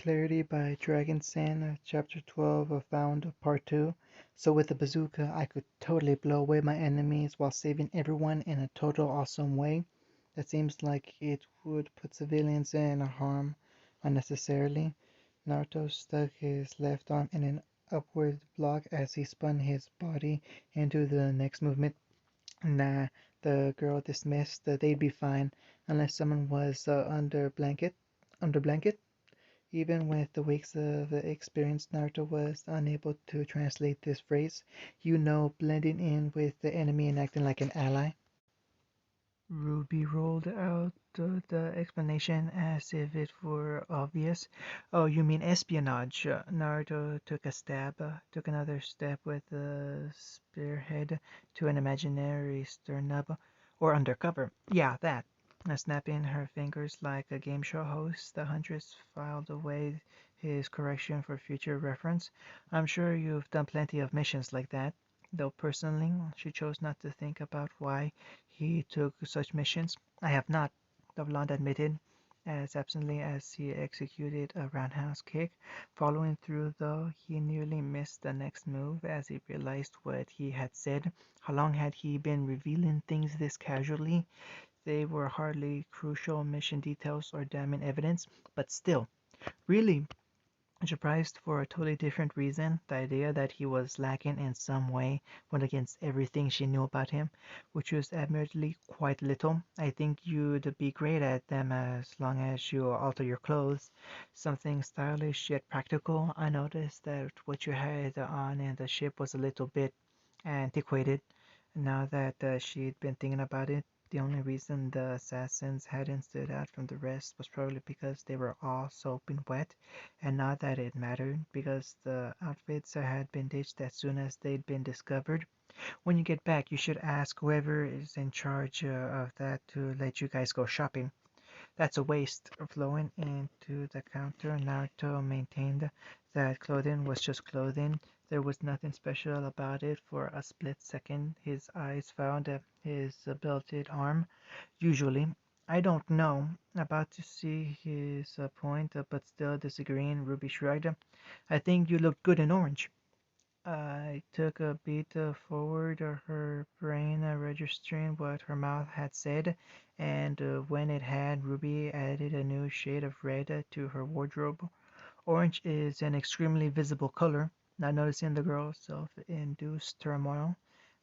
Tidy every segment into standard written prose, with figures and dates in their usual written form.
Clarity by Dragon Sin, Chapter 12 of Found, Part 2. So with the bazooka, I could totally blow away my enemies while saving everyone in a total awesome way. That seems like it would put civilians in harm unnecessarily. Naruto stuck his left arm in an upward block as he spun his body into the next movement. Nah, the girl dismissed that they'd be fine unless someone was under blanket. Even with the weeks of experience, Naruto was unable to translate this phrase. Blending in with the enemy and acting like an ally. Ruby rolled out the explanation as if it were obvious. Oh, you mean espionage? Naruto took another step with the spearhead to an imaginary sternub, or undercover. Yeah, that. Snapping her fingers like a game show host, the huntress filed away his correction for future reference. I'm sure you've done plenty of missions like that, though personally she chose not to think about why he took such missions. I have not, the blonde admitted, as absently as he executed a roundhouse kick. Following through, though, he nearly missed the next move as he realized what he had said. How long had he been revealing things this casually? They were hardly crucial mission details or damning evidence, but still, really surprised for a totally different reason. The idea that he was lacking in some way went against everything she knew about him, which was admittedly quite little. I think you'd be great at them as long as you alter your clothes. Something stylish yet practical. I noticed that what you had on in the ship was a little bit antiquated. Now that she'd been thinking about it, the only reason the assassins hadn't stood out from the rest was probably because they were all soaping wet, and not that it mattered, because the outfits had been ditched as soon as they'd been discovered. When you get back, you should ask whoever is in charge of that to let you guys go shopping. That's a waste. Flowing into the counter, Naruto maintained that clothing was just clothing. There was nothing special about it. For a split second, his eyes found his belted arm. Usually, I don't know. About to see his point, but still disagreeing, Ruby shrugged. I think you looked good in orange. I took a beat forward, her brain registering what her mouth had said, and when it had, Ruby added a new shade of red to her wardrobe. Orange is an extremely visible color. Not noticing the girl's self-induced turmoil,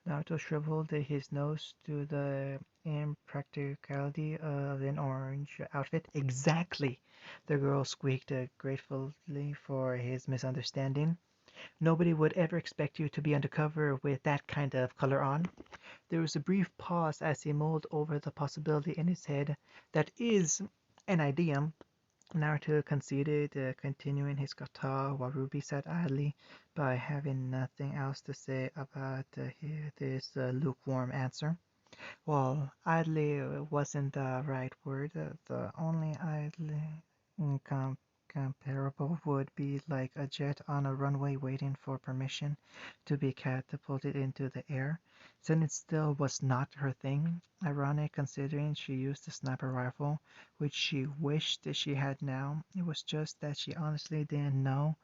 Naruto shriveled his nose to the impracticality of an orange outfit. Exactly, the girl squeaked gratefully for his misunderstanding. Nobody would ever expect you to be undercover with that kind of color on. There was a brief pause as he mulled over the possibility in his head. That is an idea, Naruto conceded, continuing his kata while Ruby sat idly by having nothing else to say about this lukewarm answer. Well, idly wasn't the right word. The only idly comparable would be like a jet on a runway waiting for permission to be catapulted into the air. Sitting still was not her thing, ironic considering she used a sniper rifle, which she wished she had now. It was just that she honestly didn't know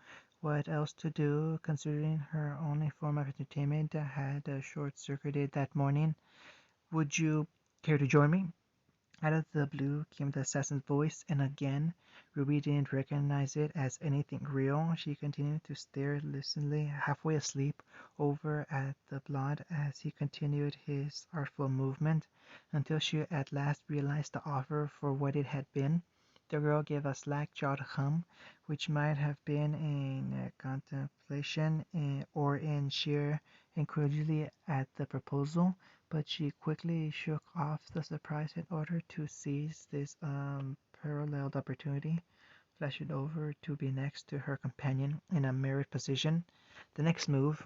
what else to do, considering her only form of entertainment had short-circuited that morning. Would you care to join me? Out of the blue came the assassin's voice, and again Ruby didn't recognize it as anything real. She continued to stare listlessly, halfway asleep, over at the blonde as he continued his artful movement, until she at last realized the offer for what it had been. The girl gave a slack-jawed hum, which might have been in contemplation or in sheer incredulity at the proposal, but she quickly shook off the surprise in order to seize this unparalleled opportunity, flashing over to be next to her companion in a mirrored position. The next move,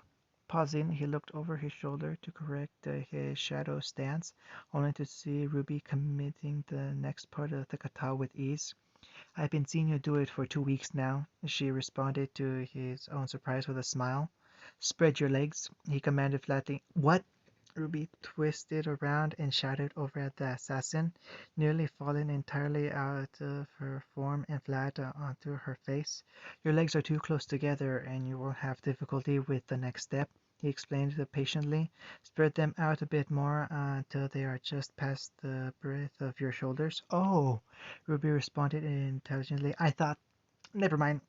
pausing, he looked over his shoulder to correct his shadow stance, only to see Ruby committing the next part of the kata with ease. I've been seeing you do it for 2 weeks now, she responded to his own surprise with a smile. Spread your legs, he commanded flatly. What? Ruby twisted around and shouted over at the assassin, nearly falling entirely out of her form and flat onto her face. "Your legs are too close together, and you will have difficulty with the next step," he explained patiently. "Spread them out a bit more until they are just past the breadth of your shoulders." "Oh," Ruby responded intelligently. "I thought Never mind."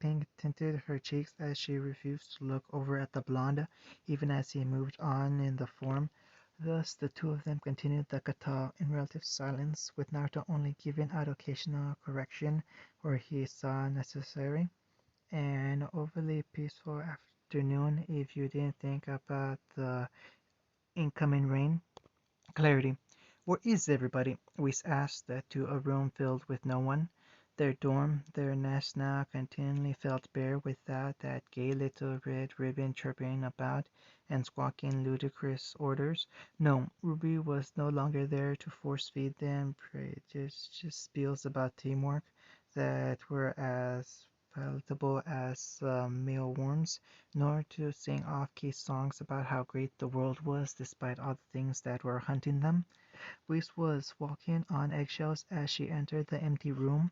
Pink tinted her cheeks as she refused to look over at the blonde, even as he moved on in the form. Thus the two of them continued the kata in relative silence, with Naruto only giving out occasional correction where he saw necessary. An overly peaceful afternoon if you didn't think about the incoming rain. "Clarity, where is everybody?" Whis asked to a room filled with no one. Their dorm, their nest now continually felt bare without that gay little red ribbon chirping about and squawking ludicrous orders. No, Ruby was no longer there to force feed them prestigious spiels about teamwork that were as palatable as mealworms, nor to sing off-key songs about how great the world was despite all the things that were hunting them. Reese was walking on eggshells as she entered the empty room.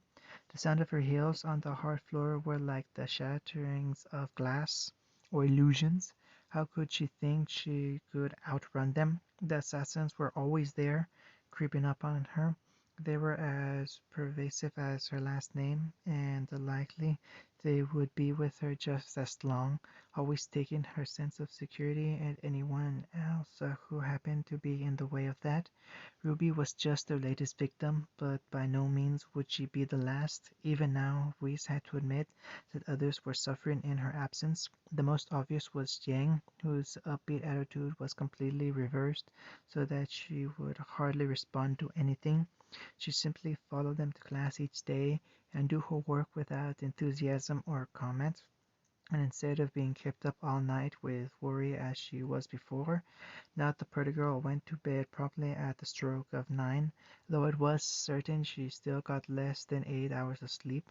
The sound of her heels on the hard floor were like the shatterings of glass or illusions. How could she think she could outrun them? The assassins were always there, creeping up on her. They were as pervasive as her last name, and likely they would be with her just as long, always taking her sense of security and anyone else who happened to be in the way of that. Ruby was just their latest victim, but by no means would she be the last. Even now, Reese had to admit that others were suffering in her absence. The most obvious was Yang, whose upbeat attitude was completely reversed, so that she would hardly respond to anything. She simply followed them to class each day and do her work without enthusiasm or comment. And instead of being kept up all night with worry as she was before, now the pretty girl went to bed promptly at the stroke of 9, though it was certain she still got less than 8 hours of sleep.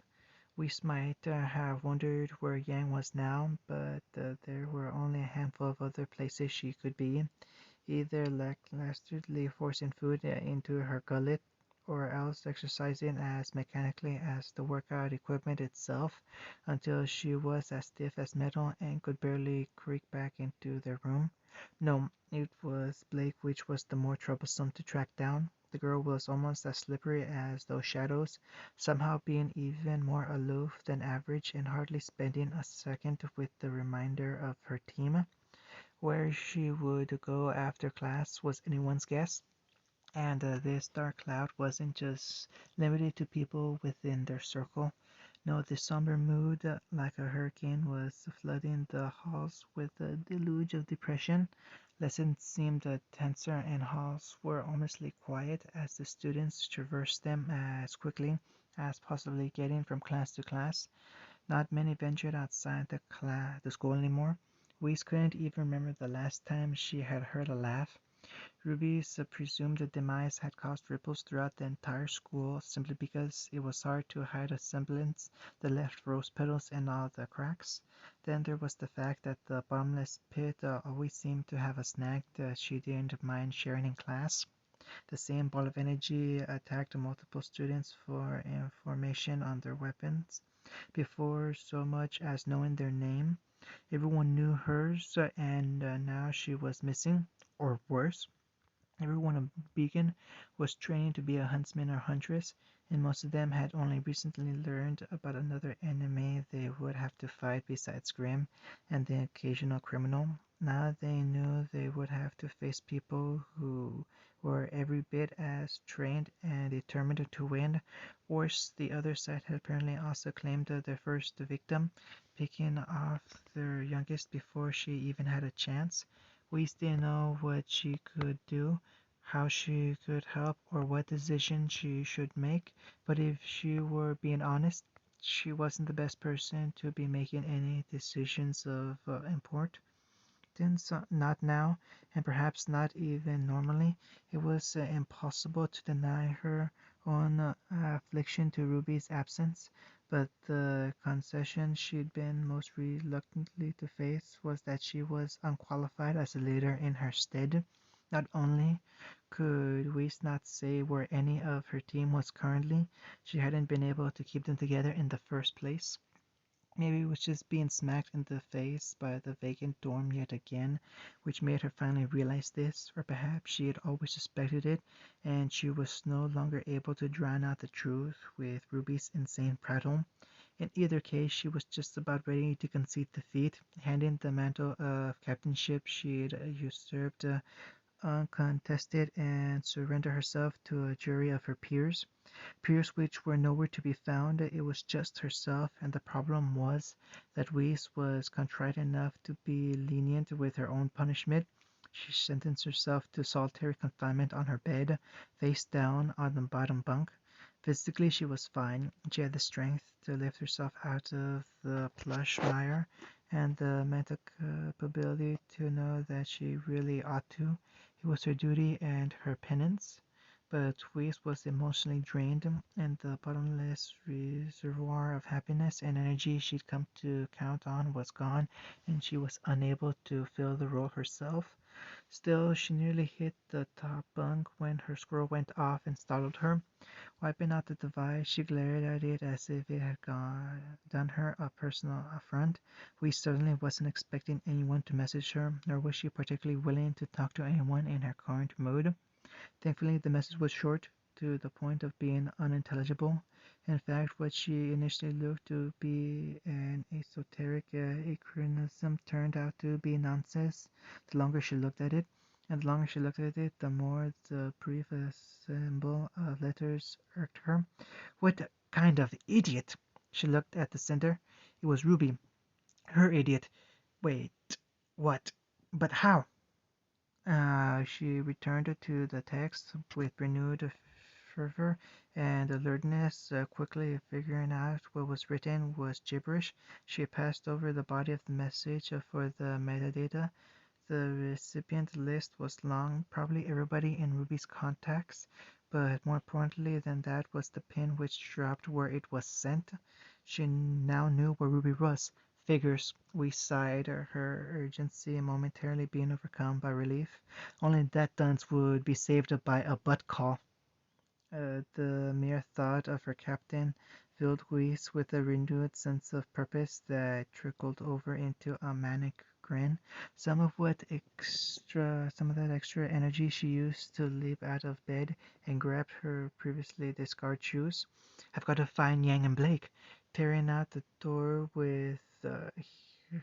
We might have wondered where Yang was now, but there were only a handful of other places she could be, either lacklusterly forcing food into her gullet, or else exercising as mechanically as the workout equipment itself until she was as stiff as metal and could barely creak back into their room. No, it was Blake which was the more troublesome to track down. The girl was almost as slippery as those shadows, somehow being even more aloof than average and hardly spending a second with the remainder of her team. Where she would go after class was anyone's guess, and this dark cloud wasn't just limited to people within their circle. No, the somber mood, like a hurricane, was flooding the halls with a deluge of depression. Lessons seemed tenser, and halls were almostly quiet as the students traversed them as quickly as possibly getting from class to class. Not many ventured outside the school anymore. Weiss couldn't even remember the last time she had heard a laugh. Ruby's presumed demise had caused ripples throughout the entire school simply because it was hard to hide a semblance that left rose petals in all the cracks. Then there was the fact that the bottomless pit always seemed to have a snack that she didn't mind sharing in class. The same ball of energy attacked multiple students for information on their weapons before so much as knowing their name. Everyone knew hers, and now she was missing, or worse. Everyone on Beacon was training to be a huntsman or huntress, and most of them had only recently learned about another enemy they would have to fight besides Grimm and the occasional criminal. Now they knew they would have to face people who were every bit as trained and determined to win. Worse, the other side had apparently also claimed their first victim, picking off their youngest before she even had a chance. We didn't know what she could do, how she could help, or what decision she should make, but if she were being honest, she wasn't the best person to be making any decisions of import. Not now, and perhaps not even normally. It was impossible to deny her own affliction to Ruby's absence, But the concession she'd been most reluctantly to face was that she was unqualified as a leader in her stead. Not only could Weiss not say where any of her team was currently, she hadn't been able to keep them together in the first place. Maybe it was just being smacked in the face by the vacant dorm yet again, which made her finally realize this, or perhaps she had always suspected it, and she was no longer able to drown out the truth with Ruby's insane prattle. In either case, she was just about ready to concede defeat, hand in the mantle of captainship she'd usurped uncontested, and surrender herself to a jury of her peers which were nowhere to be found. It was just herself, and the problem was that Weiss was contrite enough to be lenient with her own punishment. She sentenced herself to solitary confinement on her bed, face down on the bottom bunk. Physically, she was fine. She had the strength to lift herself out of the plush mire, and the mental capability to know that she really ought to. It was her duty and her penance. But Weiss was emotionally drained, and the bottomless reservoir of happiness and energy she'd come to count on was gone, and she was unable to fill the role herself. Still, she nearly hit the top bunk when her squirrel went off and startled her. Wiping out the device, she glared at it as if it had done her a personal affront. We certainly wasn't expecting anyone to message her, nor was she particularly willing to talk to anyone in her current mood. Thankfully, the message was short, to the point of being unintelligible. In fact, what she initially looked to be an esoteric acronym turned out to be nonsense the longer she looked at it. And the longer she looked at it, the more the brief symbol of letters irked her. What kind of idiot? She looked at the center. It was Ruby. Her idiot. Wait, what? But how? She returned to the text with renewed fervor and alertness, quickly figuring out what was written was gibberish. She passed over the body of the message for the metadata. The recipient list was long, probably everybody in Ruby's contacts, but more importantly than that was the pin which dropped where it was sent. She now knew where Ruby was. Figures, we sighed, her urgency momentarily being overcome by relief. Only that dunce would be saved by a butt call. The mere thought of her captain filled Weiss with a renewed sense of purpose that trickled over into a manic grin. Some of that extra energy she used to leap out of bed and grab her previously discarded shoes. I've got to find Yang and Blake. Tearing out the door with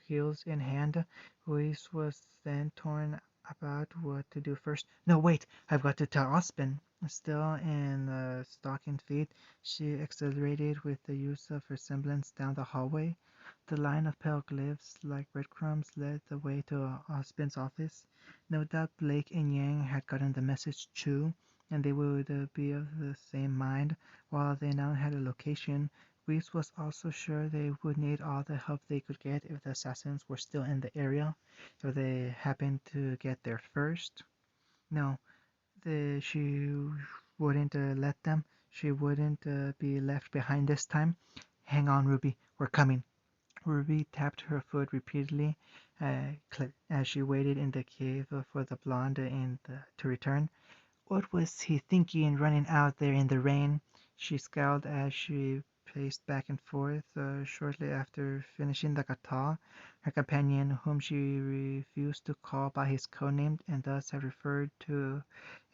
heels in hand, Weiss was then torn about what to do first. No, wait! I've got to tell Ospen. Still in stocking feet, she accelerated with the use of her semblance down the hallway. The line of pale glyphs, like breadcrumbs, led the way to Ospen's office. No doubt Blake and Yang had gotten the message too, and they would be of the same mind. While they now had a location, Reeves was also sure they would need all the help they could get if the assassins were still in the area, if they happened to get there first. No, she wouldn't let them. She wouldn't be left behind this time. Hang on, Ruby, we're coming. Ruby tapped her foot repeatedly as she waited in the cave for the blonde to return. What was he thinking running out there in the rain? She scowled as she paced back and forth. Shortly after finishing the kata, her companion, whom she refused to call by his codename and thus had referred to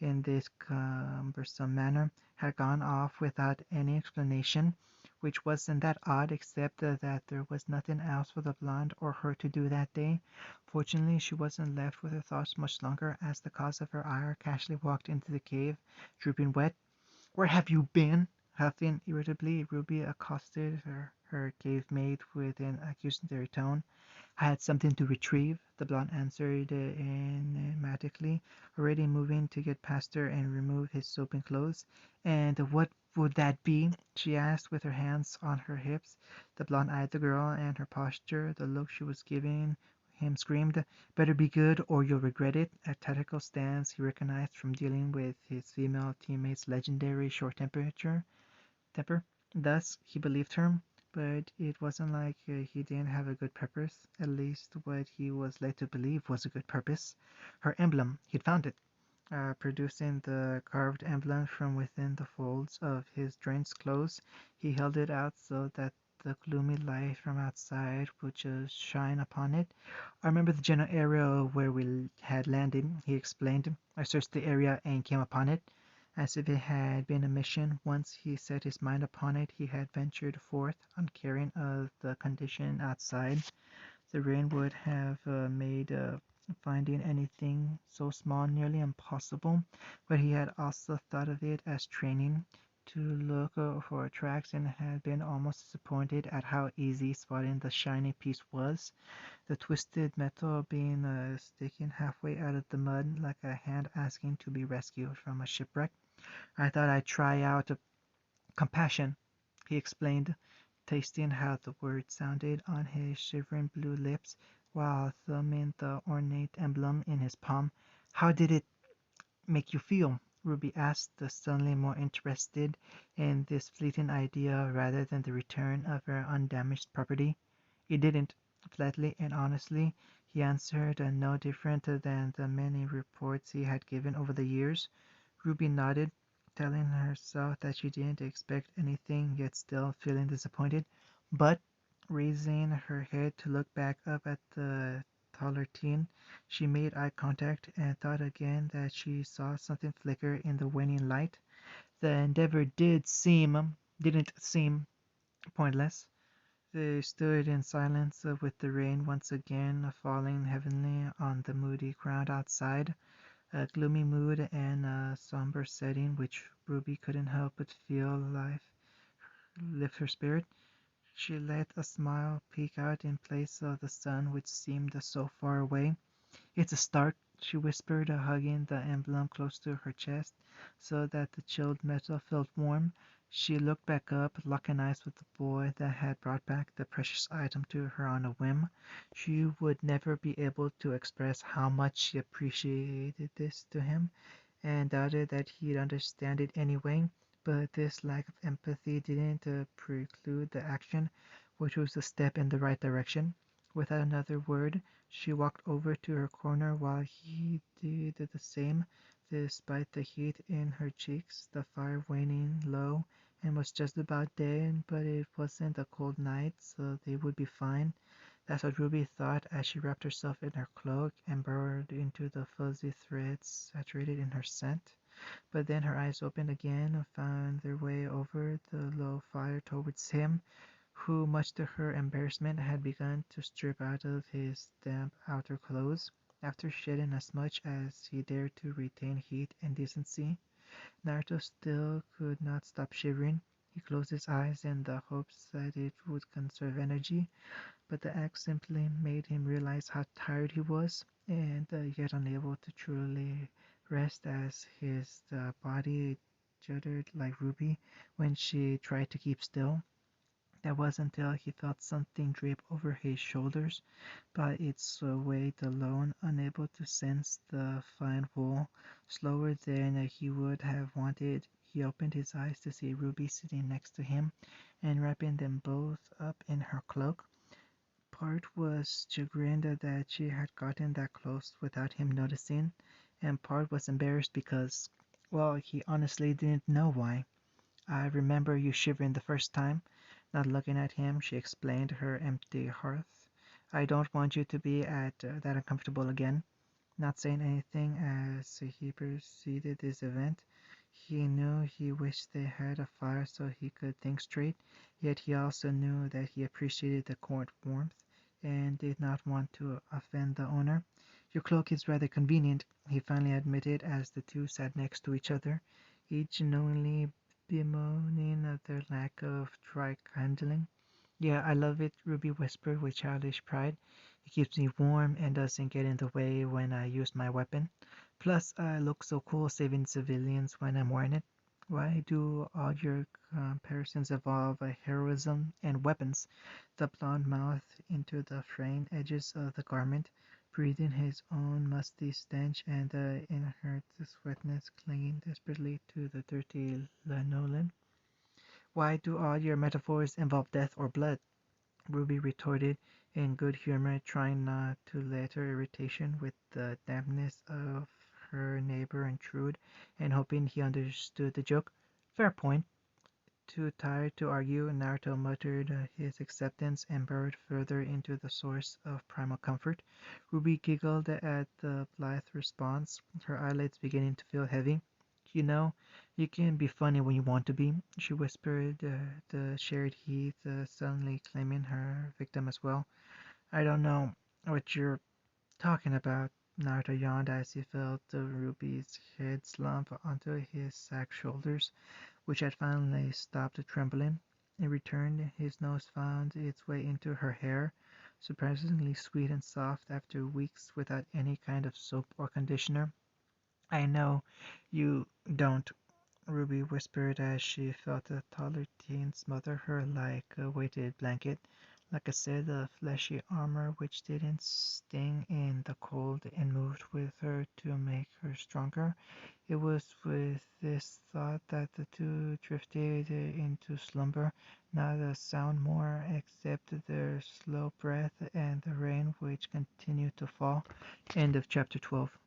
in this cumbersome manner, had gone off without any explanation, which wasn't that odd except that there was nothing else for the blonde or her to do that day. Fortunately, she wasn't left with her thoughts much longer, as the cause of her ire casually walked into the cave, dripping wet. "Where have you been?" Huffing irritably, Ruby accosted her cave mate with an accusatory tone. "I had something to retrieve," the blonde answered enigmatically, already moving to get past her and remove his soaping clothes. "And what would that be?" she asked, with her hands on her hips. The blonde eyed the girl, and her posture, the look she was giving him, screamed, "Better be good or you'll regret it," a tactical stance he recognized from dealing with his female teammate's legendary short temper. Thus, he believed her. but it wasn't like he didn't have a good purpose, at least what he was led to believe was a good purpose. Her emblem, he'd found it, producing the carved emblem from within the folds of his drenched clothes. He held it out so that the gloomy light from outside would just shine upon it. I remember the general area where we had landed, he explained. I searched the area and came upon it. As if it had been a mission, once he set his mind upon it, he had ventured forth, uncaring of the condition outside. The rain would have made finding anything so small nearly impossible, but he had also thought of it as training to look for tracks and had been almost disappointed at how easy spotting the shiny piece was, the twisted metal being sticking halfway out of the mud like a hand asking to be rescued from a shipwreck. I thought I'd try out compassion, he explained, tasting how the word sounded on his shivering blue lips while thumbing the ornate emblem in his palm. How did it make you feel? Ruby asked, suddenly more interested in this fleeting idea rather than the return of her undamaged property. It didn't, flatly and honestly, he answered, no different than the many reports he had given over the years. Ruby nodded, telling herself that she didn't expect anything, yet still feeling disappointed. But, raising her head to look back up at the taller teen, she made eye contact and thought again that she saw something flicker in the waning light. The endeavor didn't seem pointless. They stood in silence with the rain once again falling heavily on the moody ground outside. A gloomy mood and a somber setting which Ruby couldn't help but feel lift her spirit. She let a smile peek out in place of the sun which seemed so far away. It's a start, she whispered, hugging the emblem close to her chest so that the chilled metal felt warm. She looked back up, locking eyes with the boy that had brought back the precious item to her on a whim. She would never be able to express how much she appreciated this to him, and doubted that he'd understand it anyway. But this lack of empathy didn't preclude the action, which was a step in the right direction. Without another word, she walked over to her corner while he did the same. Despite the heat in her cheeks, the fire waning low and was just about dead, but it wasn't a cold night, so they would be fine. That's what Ruby thought as she wrapped herself in her cloak and burrowed into the fuzzy threads saturated in her scent. But then her eyes opened again and found their way over the low fire towards him, who, much to her embarrassment, had begun to strip out of his damp outer clothes. After shedding as much as he dared to retain heat and decency, Naruto still could not stop shivering. He closed his eyes in the hopes that it would conserve energy, but the act simply made him realize how tired he was, and yet unable to truly rest as his body juddered like Ruby when she tried to keep still. That was until he felt something drape over his shoulders by its weight alone, unable to sense the fine wool. Slower than he would have wanted, he opened his eyes to see Ruby sitting next to him and wrapping them both up in her cloak. Part was chagrined that she had gotten that close without him noticing, and part was embarrassed because, well, he honestly didn't know why. I remember you shivering the first time. Not looking at him, she explained her empty hearth. I don't want you to be at that uncomfortable again. Not saying anything as he proceeded this event. He knew he wished they had a fire so he could think straight, yet he also knew that he appreciated the court warmth and did not want to offend the owner. Your cloak is rather convenient, he finally admitted as the two sat next to each other, each knowingly bemoaning their lack of dry handling. Yeah, I love it, Ruby whispered with childish pride. It keeps me warm and doesn't get in the way when I use my weapon. Plus, I look so cool saving civilians when I'm wearing it. Why do all your comparisons involve heroism and weapons? The blonde mouth into the frayed edges of the garment, breathing his own musty stench and the inherent sweetness clinging desperately to the dirty linoleum. Why do all your metaphors involve death or blood? Ruby retorted in good humor, trying not to let her irritation with the dampness of her neighbor intrude, and hoping he understood the joke. Fair point. Too tired to argue, Naruto muttered his acceptance and burrowed further into the source of primal comfort. Ruby giggled at the blithe response, her eyelids beginning to feel heavy. You know, you can be funny when you want to be, she whispered, the shared heat suddenly claiming her victim as well. I don't know what you're talking about. Naruto yawned as he felt Ruby's head slump onto his sagged shoulders, which had finally stopped trembling. In return, his nose found its way into her hair, surprisingly sweet and soft after weeks without any kind of soap or conditioner. I know you don't, Ruby whispered as she felt the taller teen smother her like a weighted blanket. Like I said, the fleshy armor which didn't sting in the cold and moved with her to make her stronger. It was with this thought that the two drifted into slumber, not a sound more except their slow breath and the rain which continued to fall. End of chapter 12.